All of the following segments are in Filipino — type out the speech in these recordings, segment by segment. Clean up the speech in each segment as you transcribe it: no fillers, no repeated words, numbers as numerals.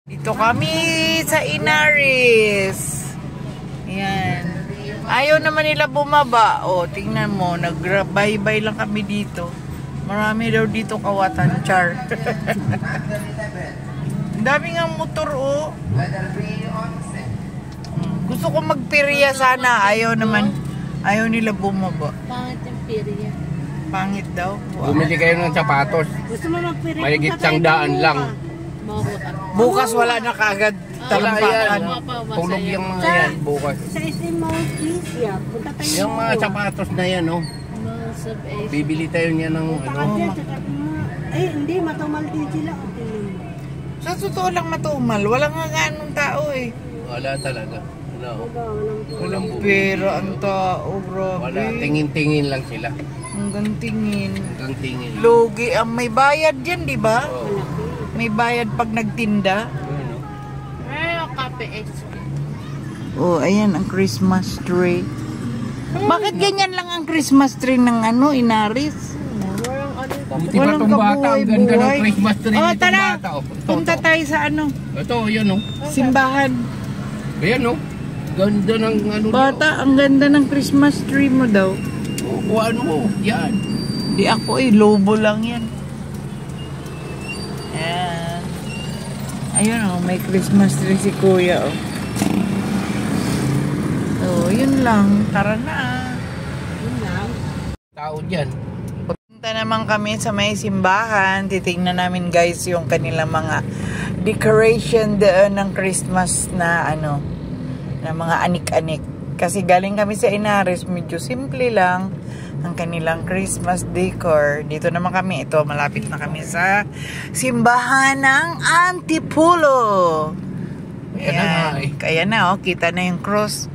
Dito kami sa Inaris. Yan. Ayaw naman nila bumaba. O, tingnan mo. Nag-bye-bye lang kami dito. Marami daw dito kawatan. Char. Ang dami nga motor, o. Gusto ko magpiriya sana. Ayaw naman. Ayaw nila bumaba. Pangit yung piriya. Pangit daw. Wow. Bumili kayo ng sapatos. Gusto mo magpiriya? Mahigit sang daan lang. Bukas wala na kaagad talampakan. Tulog yung mga yan bukas. Sa SM Mall, please, yeah. Punta tayo. Yung mga sapatos na yan, oh. Bibili tayo niya ng ano. Hindi, matumal din sila. Sa totoo lang matumal. Wala nga ganong tao eh. Wala talaga. Wala. Walang bumili. Pero ang tao, bro. Wala. Tingin-tingin lang sila. Hanggang tingin. Hanggang tingin. Logi. May bayad dyan, di ba? Oh. May bayad pag nagtinda. Kape extra. Oh, ayan ang Christmas tree. Bakit ganyan lang ang Christmas tree ng Inaris? Buti pa itong bata. Ang ganda ng Christmas tree Oh, nitong tara. bata. Punta tayo sa Ito, yun, oh. simbahan. Ayan, oh. Ganda ng ano. Bata, ang ganda ng Christmas tree mo daw. O ano mo, yan. Di ako lobo lang yan. Ayan. Ayun oh, may Christmas tree si Kuya oh. So, yun lang. Tara na. Yun lang. Tao dyan. Punta naman kami sa may simbahan. Titingnan namin guys yung kanilang mga decoration doon ng Christmas na na mga anik-anik. Kasi galing kami sa Inaris, medyo simple lang ang kanilang Christmas decor. Dito naman kami. Ito, malapit na kami sa simbahan ng Antipolo. Ayan. Kaya na, oh, kita na yung cross.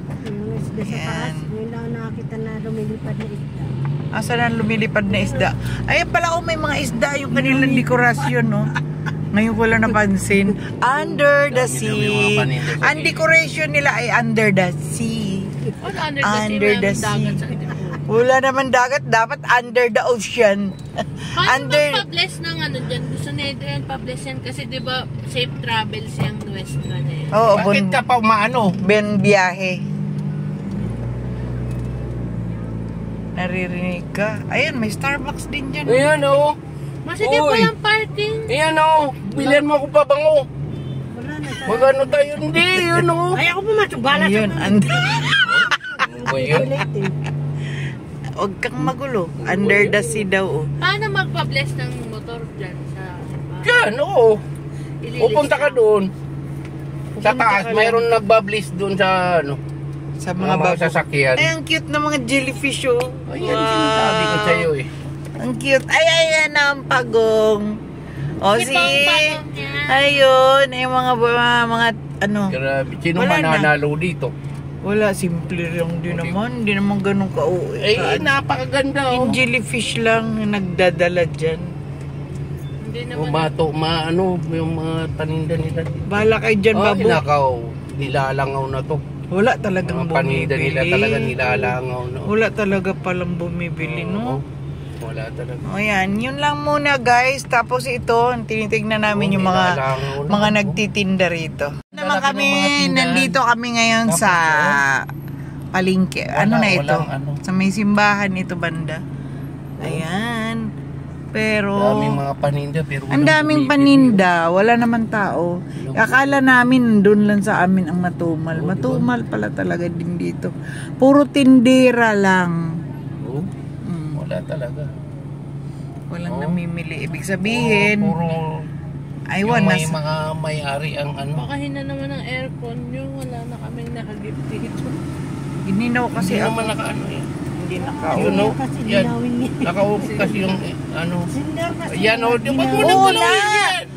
Ayan. Ngayon lang nakakita na lumilipad na isda. Asan ang lumilipad na isda? Ayan pala, oh, may mga isda yung kanilang dekorasyon, no? Ngayon ko lang napansin. Under the sea. Ang decoration nila ay under the sea. Under the sea. Wala naman dagat, dapat under the ocean. Paano pa-bless ng dyan? Gusto na yan pa-bless yan kasi diba safe travels yung nuestra na yan. Oo, bakit ka pa umaano? Ben biyahe. Naririnig ka. Ayan, may Starbucks din dyan. Ayan, oh. Masiti pa lang parking. Ayan, oh. Bilhan mo ako pa bango. Wala na. Magano tayo? Hindi, yun, oh. Ay, ako pumasok. Bala sa Ayun, huwag kang magulo. Under the sea daw, oh. Paano magpa-bless ng motor dyan sa Yan, oo. Pupunta ka doon. Sa taas, mayroon nagbabliss doon sa sa mga sasakyan. Ay, ang cute na mga jellyfish, oh. Ayan, sinasabi ko sa'yo eh. Ang cute. Ay, ayan ang pagong. O, Si Pagong yan. Ayun, ay mga Grabe, sino Wala na. mananalo dito? Wala, simple lang din naman. Hindi naman ganun ka-uwi. Napakaganda, oh. Yung jellyfish lang nagdadala dyan. Hindi O naman. yung mga paninda nila. Bahala kayo dyan, babu. Hinakaw, nilalangaw na to. Wala talagang Mga paninda nila bumibili. talaga nilalangaw na. Wala talaga palang bumibili, no? Wala talaga. O yan, yun lang muna guys. Tapos ito, tinitignan namin yung mga nagtitinda rito. Naman kami, nandito kami ngayon sa palengke. Ano na ito? Sa may simbahan ito banda. Ayan. Pero daming mga paninda pero ang daming paninda, wala naman tao. Akala namin doon lang sa amin ang matumal. Matumal pala talaga din dito. Puro tindera lang. Wala talaga. Walang namimili. Ibig sabihin, puro may mga may-ari ang Baka hina naman ang aircon nyo. Wala na kaming nakagift dito. Gininaw kasi Hindi ako. naman nakaano eh. Hindi Yun, no? Kasi Yan. linawin niya. Nakaupo kasi yung Yan, o. Di ba mo Oo nang na!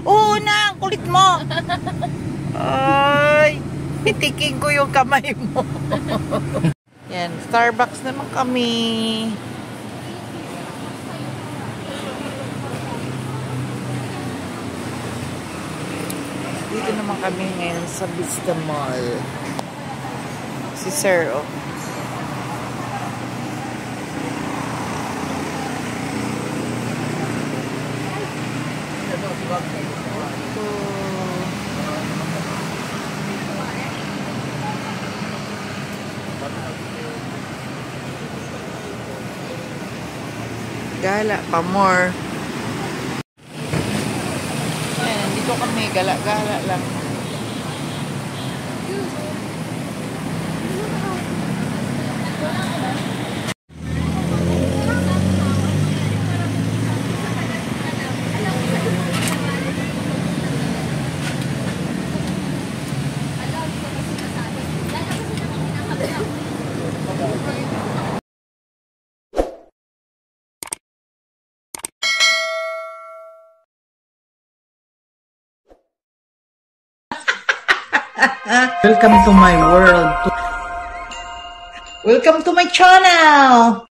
Oo na! Ang kulit mo! Ay! Itiking ko yung kamay mo. Yan. Starbucks naman kami. Dito naman kami ngayon sa Vista Mall. Si Sir, oh. Gala pa more. Ayan, dito kami. Gala-gala lang. Welcome to my world. Welcome to my channel.